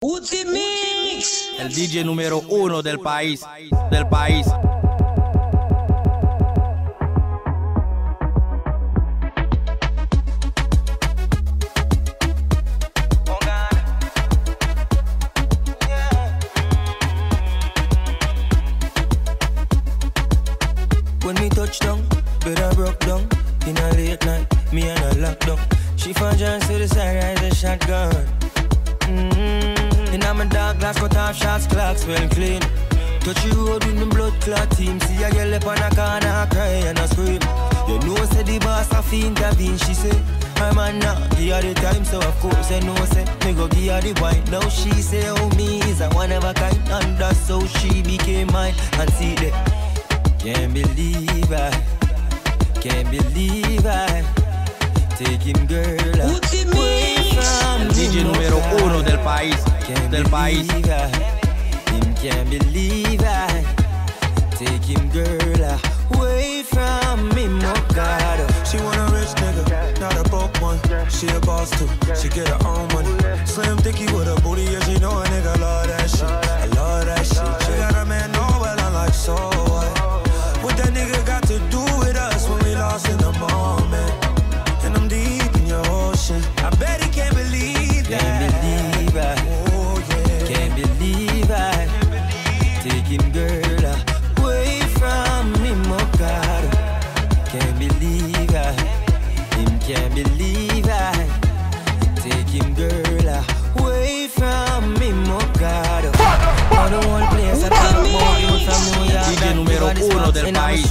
Uzi Mix, el DJ número 1 del país, When me touch down, bed I broke down. In a late night, me and a lockdown. She found John to the side, rise a shotgun. In my dark glass, cut off shots, clocks well clean. Touch the road with the blood clot team. See a girl up on a corner, cry and a scream. You know, say the boss have to intervene. She say, I'm a not give her the time, so of course I know, say, me go give her the wine. Now she say, oh, me is a one of a kind. And that's how she became mine. And see that, can't believe I take him, girl, away from el DJ número 1 del país, Can't believe I take him, girl, away from me, my God. She want a rich nigga, not a broke one. She a boss too, she get her own money. Slim thicky with a booty, yeah, she know a nigga love that shit. I love that shit. She got a man, no, well, I'm like, so what that nigga got to do with us when we lost in the moment? And I'm deep in your ocean. I bet he can't believe that. Can't believe I, oh yeah. Can't believe I take him, girl, away from me, my God. Can't believe I, can't believe I take him, girl, away from me, my God. Now the one place I talk about you from New York. DJ número 1 del país,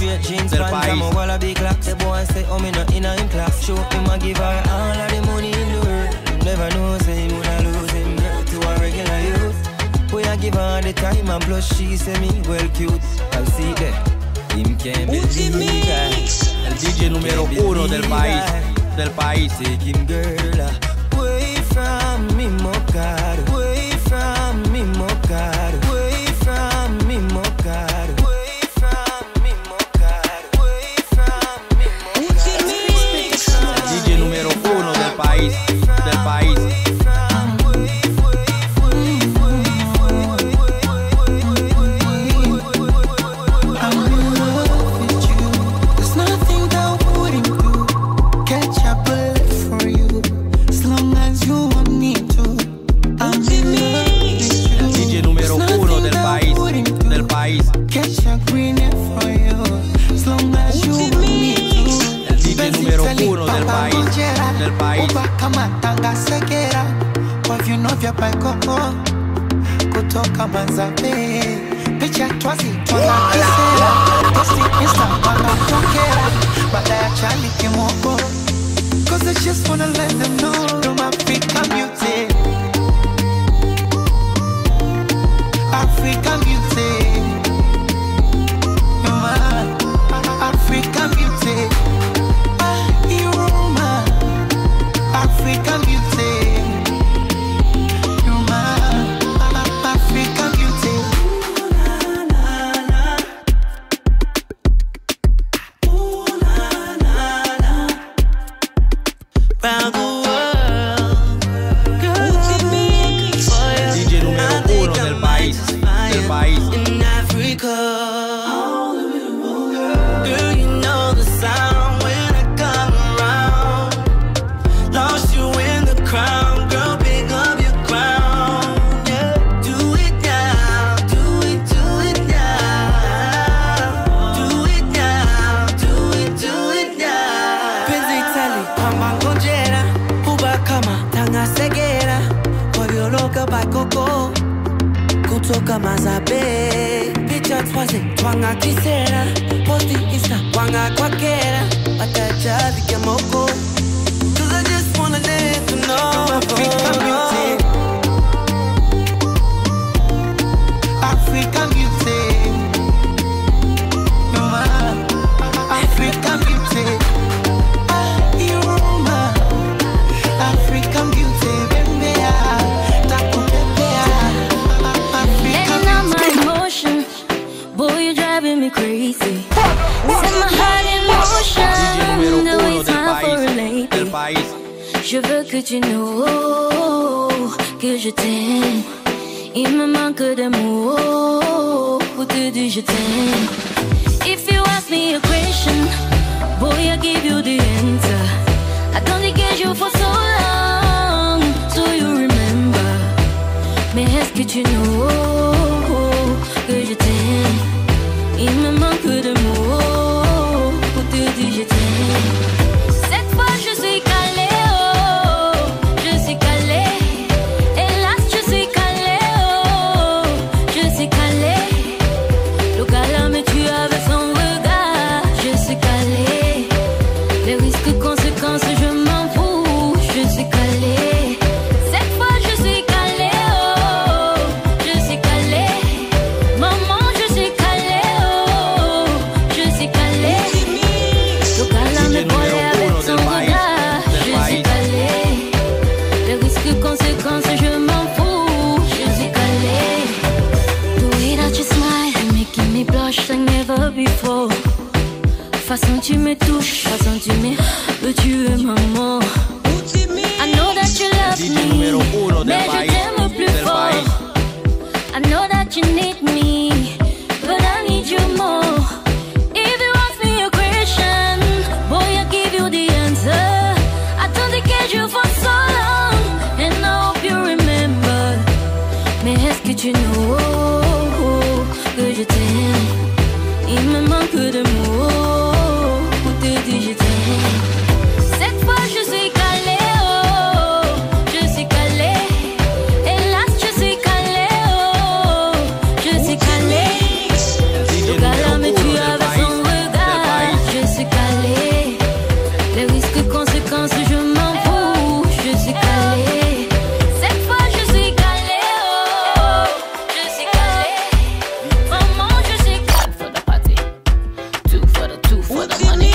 I'm a big clock. The boy say, oh, me not in class. Show him I give her all of the money in the world. Never know, say, him wanna lose him, girl, to a regular youth. Boy, I give her the time and plus she say me well cute. I'll see that. Him can't Uzi believe I. Mix, el DJ número 1 del país, Take him, girl, away from me, my God. Away from me, my God. Away from me, my God. Away from me, my God. Away from me, my God. Uzi Mix, el DJ número 1 del país, del país. Kama tanga segera kwa viuno vya baikoko kutoka Manzabe, picha twazi twana kisera posti insta wanatokera baada ya chali kimoko, cause I just wanna let them know I'm African beauty, African beauty, you're my African beauty. African beauty, you're my African beauty. Ooh la la la, ooh la la la. Round the world, girl, DJ número 1 del país, in Africa. Girl, you know the sound when I come around. Lost you in the crowd, girl, pick up your crown. Yeah, do it now, do it now. Do it now, do it now. Penzi tali, kwamba ngojera, kuba kama tanga segera. Kwa biologa baikoko, kutoka Manzabe. Picha twazi, twanga kisera. Posti insta, wanga kwakera. Bataja vikemoko. I just wanna let you know African beauty, African beauty, you're my African beauty, you're my African beauty, bembea, takupepea, African Letting out my emotion, boy, you're driving me crazy. Set my heart in motion, the way time for a lady. país. Je veux que tu know que je t'aime. Il me manque des mots pour te dire je t'aime. If you ask me a question, boy, I give you the answer. I don't get you for so long, so you remember. Mais est-ce que tu know que je t'aime? Il me manque de mots pour te dire je t'aime. Cette fois je suis calée, oh, je suis calée. Hélas je suis calée, oh, je suis calée. Le gars me tue avec son regard. Je suis calée. Les risques, conséquences, je m'en fous. Je suis calée. Cette fois je suis calée, oh, je suis calée. Maman je suis calée, oh, je suis calée. Le gars me collait avec son regard. Je suis calée. Les risques, conséquences, je m'en fous. Je suis calée. The way that you smile, making me blush like never before. Façon tu me touches, façon tu me veux tuer maman. I know that you love DJ me, número 1 del mais je país, t'aime plus del fort. país. I know that you need me, but I need you more. If you ask me a question, boy, I give you the answer. I don't get you for so long, and I hope you remember. Mais est-ce que tu know que je t'aime? Il me manque de mots pour te dire je t'aime. Cette fois je suis calée, oh, je suis calée. Hélas je suis calée, oh, je suis calée. Le gars me tue avec son regard. Je suis calée. Les risques, conséquences, je m'en fous. Je suis calée. Cette fois je suis calée, oh, je suis calée. Maman je suis calée. For the party, two for the money.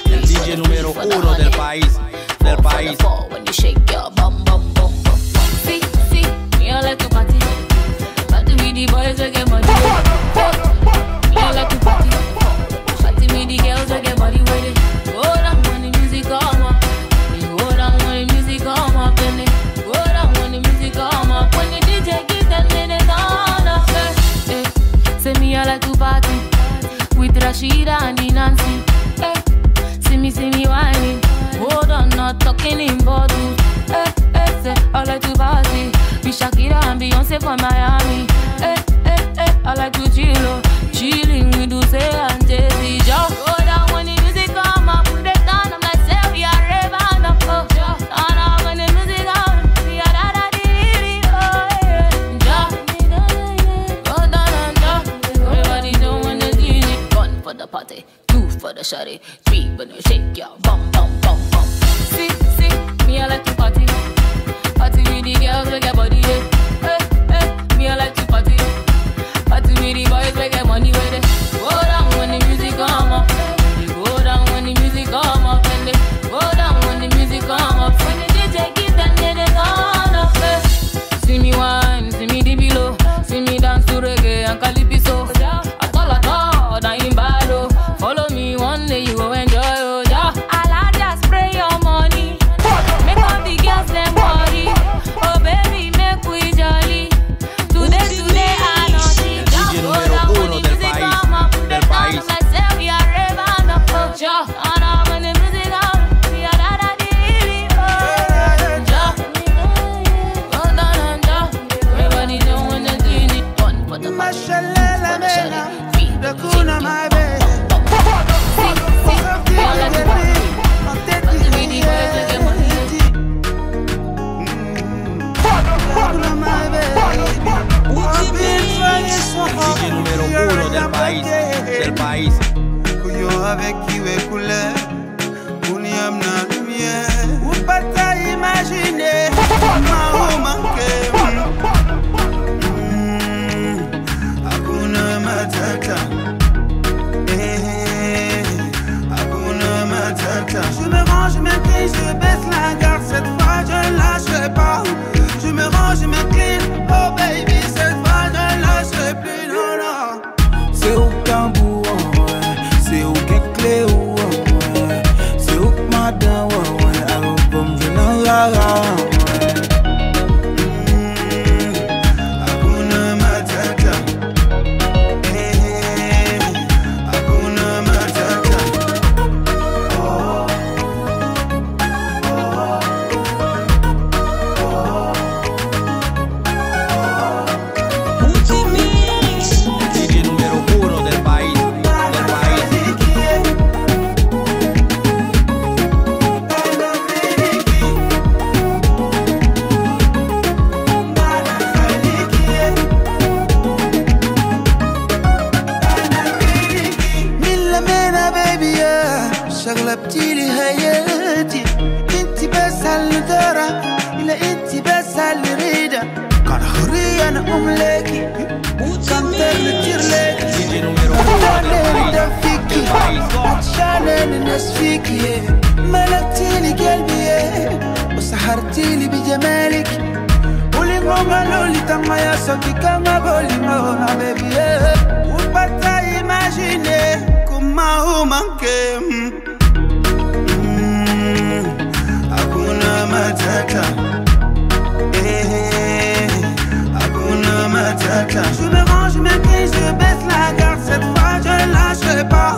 El DJ número 1 del país, del país. When you shake your bum bum bum bum. See, me I like to party. Party with the boys that get money. Me I like to party. Party with the girls that get body with it. Go down when the music come up. You go down when the music come up. Then it go down when the music come up. When the DJ give them minutes on up. Say me I like to party with Rashida and the Nancy. See me whining. Hold on, not talking in bottles. Say I like to party with Shakira and Beyonce from Miami. I like to chilling with Dulce and Jay-Z. Just go down when the music come up. Put it down, I'm like, say we are raving up. Turn up when the music come. We are da-da-dee-dee, oh yeah. Just go down and just everybody doing the DJ. 1 for the party, 2 for the shawty, 3 when you shake your bum bum bum bum. See, me I like to party. Party with the girls we get body, yeah. Me I like to party. Party with the boys we get money with it. Go down when the music come up. You go down when the music come up. And they go down when the music come up. When the DJ give them they turn up. See me wine, see me the below. See me dance to reggae and calypso. At all, that ain't bad, oh. Follow me one day you go enjoy, oh yeah. I'll just spray your money. Make all the girls them worry. Oh baby, make we jolly. Today I know see. DJ número 1 del país, del país. Like say we are raving up, oh yeah. And when the music on, we are da-da-dee-dee, oh yeah. Go down and down. Everybody doing the DJ. 1 for the money, 2 for the shawty, 3 for the Kuna my baby. DJ número 1 del país, del país. Kuyo avec qui est couleur, Uniam na lumière. Ou pas t'as imaginé, ma manqué. Hakuna matata. Hakuna matata. Je me range, je m'incline, je baisse la garde. Cette fois je ne lâcherai pas. Je me range, je m'incline, oh baby. Cette fois je ne lâcherai plus, non, non. C'est au tambour, ouais. C'est au clé, ouais. C'est au madame, ouais. Alors comme je n'en la, ouais. umleki Kamterni tirleki DJ numero 1 da fiki Atshane nesfiki ملكتيلي قلبي وسحرتيلي بجمالك ولغوما لولي تما يا صوتي كما بولي مونا بيبي وبتا imagine كما هو منكم Hakuna matata Hakuna matata Je me range, je m'incline, je baisse la garde Cette fois je lâcherai pas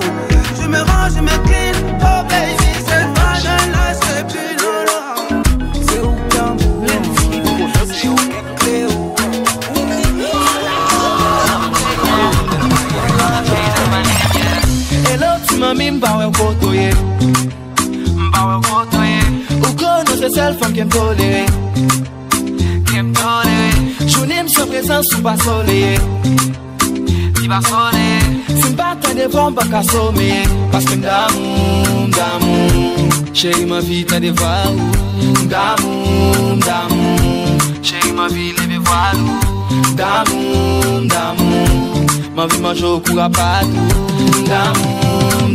Je me range, je m'incline, oh baby Cette fois je lâcherai plus, non, non C'est au tambour, c'est au cléo Hello, tu m'as mis m'bawe kotoye Ou kono se sel femme qui m'tolere Jounim se présence sous bas soleil Si m'bata de vent pas qu'à sommer Parce que m'damour Chérie ma vie t'as des voix D'amour Chérie ma vie lève voix D'amour Ma vie mange au cours à patou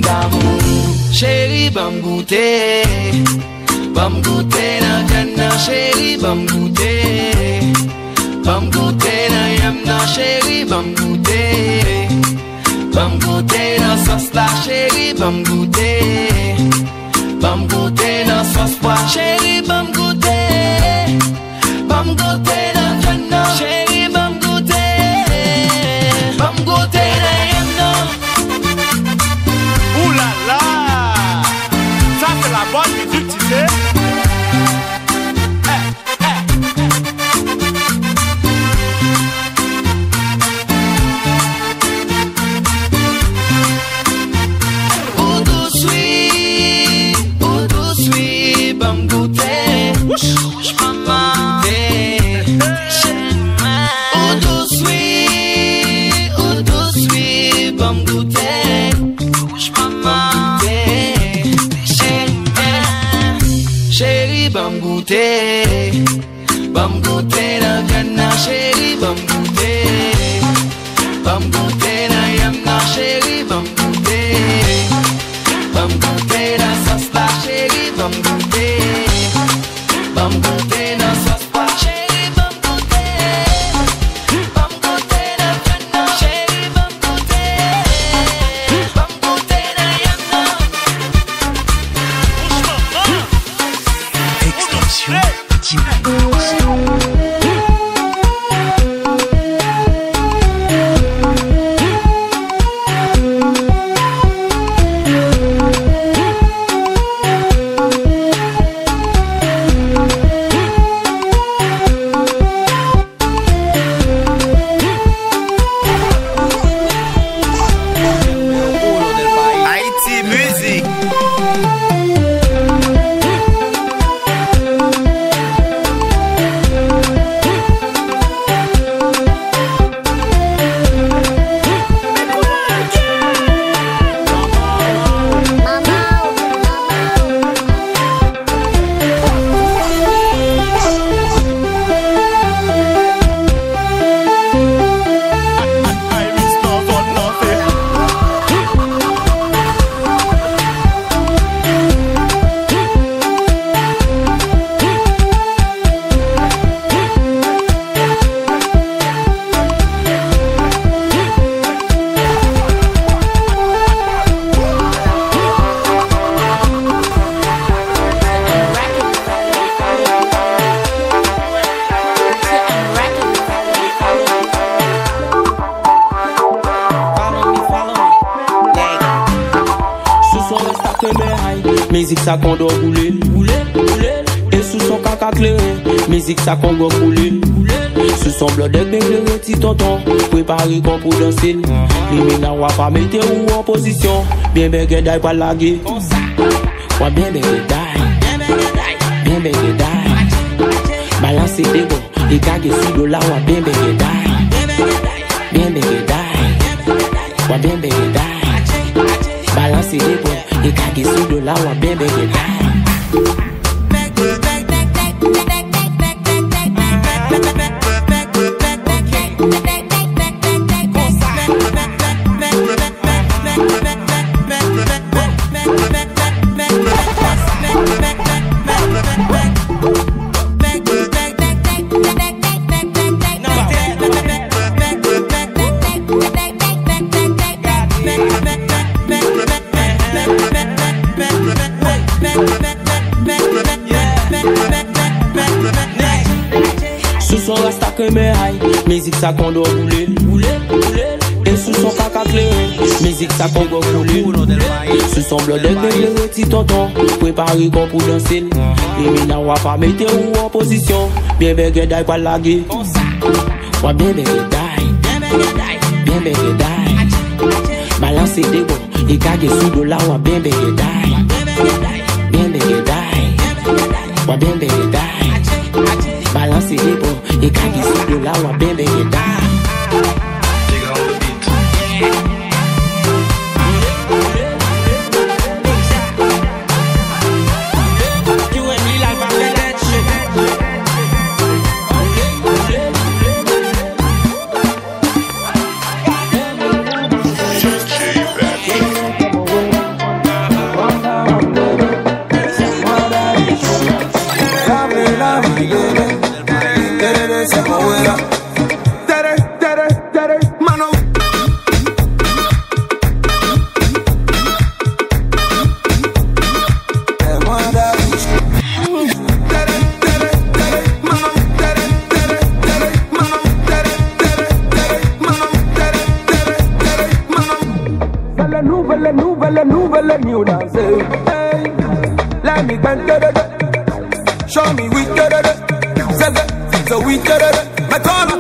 D'amour Chérie bam goûter Bam goûter na gana Chérie bam goûter Bam goûter na yamna Chérie bam goûter Bam goûter na sauce la Chérie bam goûter Bam goûter na sauce pois Chérie bam goûter Bam goûter na gana Chérie bam goûter Bam goûter na yamna Ouh là là, ça c'est la bonne musique, tu sais. Oudou sweet, bam goûter. Oudou sweet, bam goûter. Chérie bam goûter na gana chérie bam goûter na yamna chérie bam goûter na sauce la chérie bam goûter na sauce pas chérie bam goûter na gana chérie bam goûter na yamna Extension Haïti musique. Musique ça qu'on doit rouler, et sous son caca clairé. Musique ça qu'on doit rouler, sous son bloc de éclairé. Petit tonton, préparé qu'on pour danser. Les ménages va pas mettre ou en position. Bien bégué d'ail pas laguer. Wa bien bégué d'ail, bien bégué d'ail. Balancer des bons, et caguer sous de là. Wa bien bégué d'ail, bien bégué d'ail. Wa bien bégué d'ail. Balancer des bons, et caguer sous de là. Wa bien bégué d'ail. son rasta que me aille. Musique ça qu'on doit rouler. Et sous son caca clairé. Musique ça qu'on doit rouler. Sous son bloc d'éclairé, petit tonton. Préparé comme pour danser. Et mina wa pas mettre ou en position. Bien bégué d'aille pas laguer. Wa bien bégué d'aille. Bien bégué d'aille. Balancer des bons. Et caguer sous de là wa bien bégué d'aille. Bien bégué d'aille. Wa bien bégué d'aille. Balancer des bons. Et caguer sous de là wa bien bégué d'aille. Show me we get it. So we get it. My God,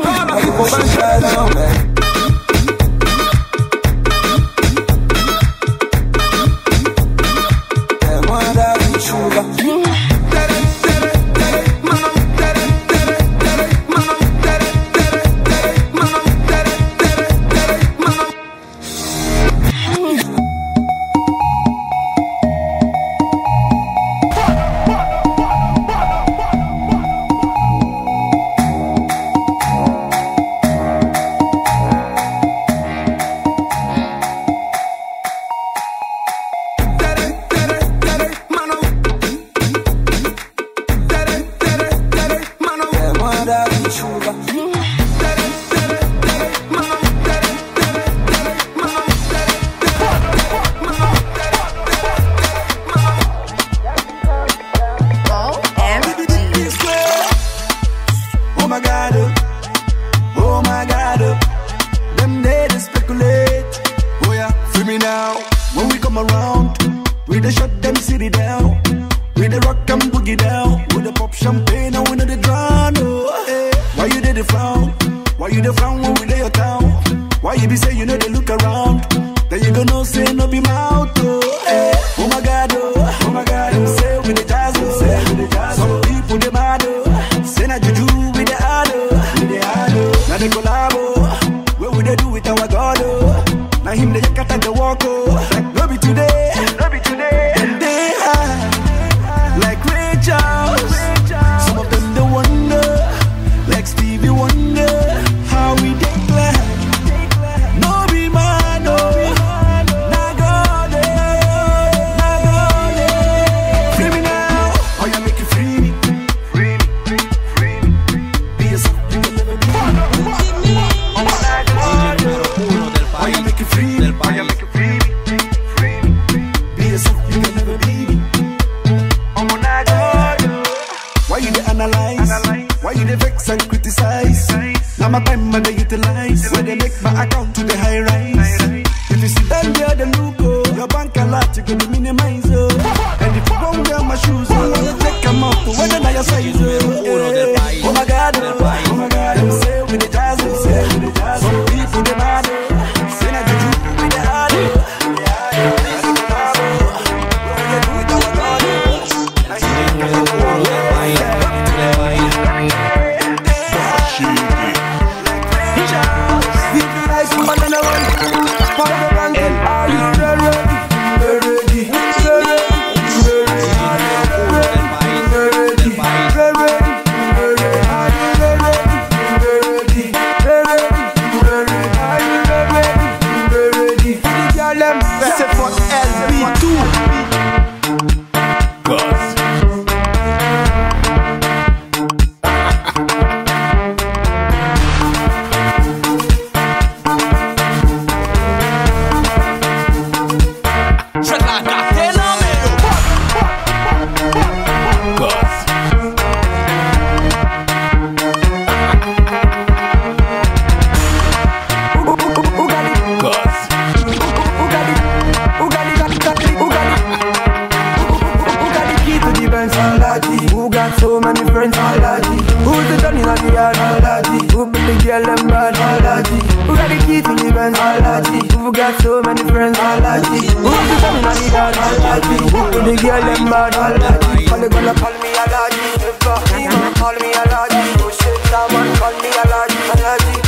girl them bad, allergy. Who got the key to the Benz, allergy. Who got so many friends, allergy. Who want to come in and eat, allergy. Who the girl them bad, allergy. All they gonna call me allergy. Demon call me allergy. Oh shit, that man call me allergy. Allergy,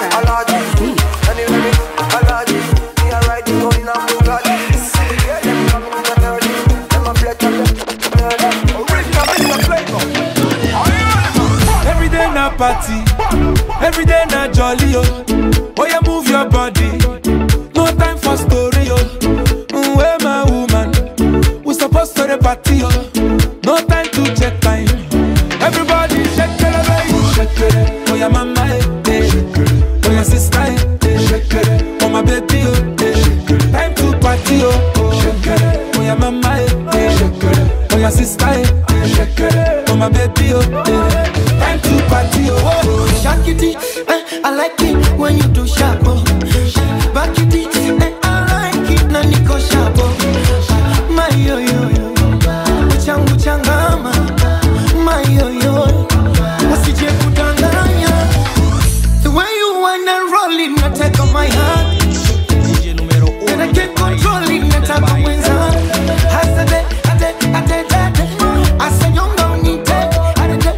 allergy. Anyway, allergy. Me a ride you going on Bugatti. Yeah, them coming in the early. Them a flex on them. Every day na party, every day na jolly, oh. Oh, you move your body, no time for story, oh. Where my woman, we supposed to the party, oh. No time to check time. Everybody shake it, baby, shake it. Oh, your mama, eh. Oh, your sister, eh. Oh, my baby, oh, eh. Time to party, oh. Oh, your mama, eh. Oh, your sister, eh. Oh, my baby, oh, eh. Time to party, oh. Shake it, I like it when you do sharp, oh. Back it, I like it, na niko sharp, oh. My yo yo yo, uchangu changama. My yo yo, usije kudanganya. The way you wanna roll it, na take on my heart. And I can't control it, na take on mwenza. Hasade, ade. Asa nyonga unite, ade.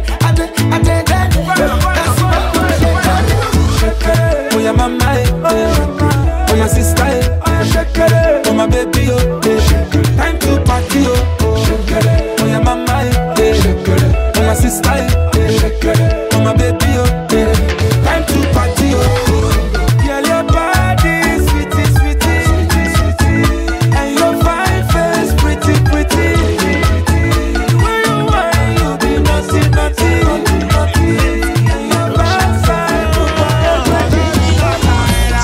Oh, your mama, oh, your sister, oh, my baby, oh, time to party, oh, your mama, oh, your sister, oh, my baby, oh, time to party, oh, yeah, your body, sweetie, and your fine face, pretty, where you are, you be naughty, and your backside,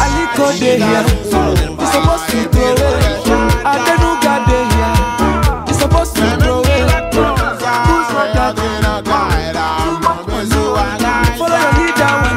Aliko dey here, you supposed to throw it. Adenuga dey here, you supposed to throw it. Who's for that? Follow the leader one.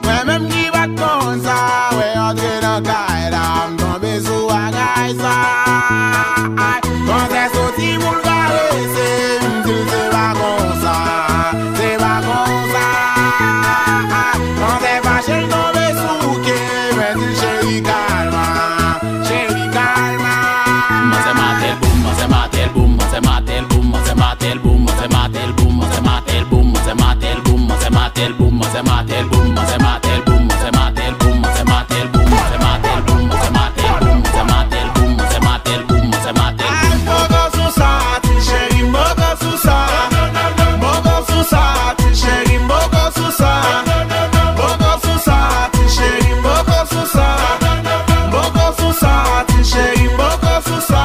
Moi-même qui va comme ça, ouais, entrer dans le caille, tomber sous la gaille, ça. Quand c'est sorti pour le caresser, c'est pas comme ça, c'est pas comme ça. Quand c'est fâché, tomber sous le quai, mais dis chérie, calme. C'est matel boum, c'est matel boum, c'est matel boum, c'est matel boum, c'est matel boum, c'est matel boum, c'est matel boum, c'est matel boum, c'est matel boum, c'est matel boum, c'est matel boum, c'est matel boum, c'est matel boum, c'est matel boum, c'est matel boum, c'est matel boum, c'est matel boum. Mogo susa, chérie, mogo susa, mogo susa, chérie, mogo susa, mogo susa, chérie, mogo susa, mogo susa, chérie, mogo susa.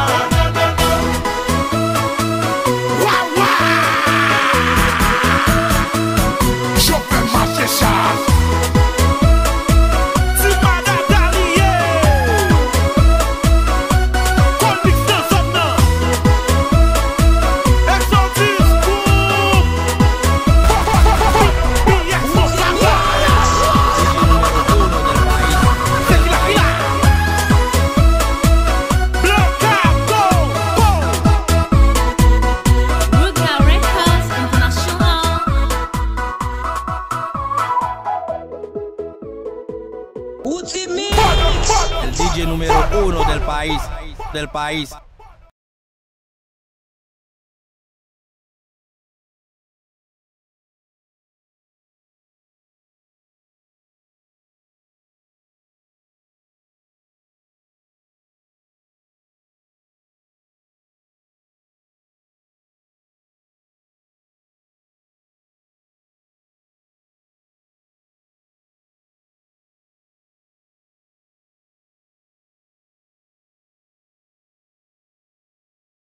El DJ número 1 del país. del país.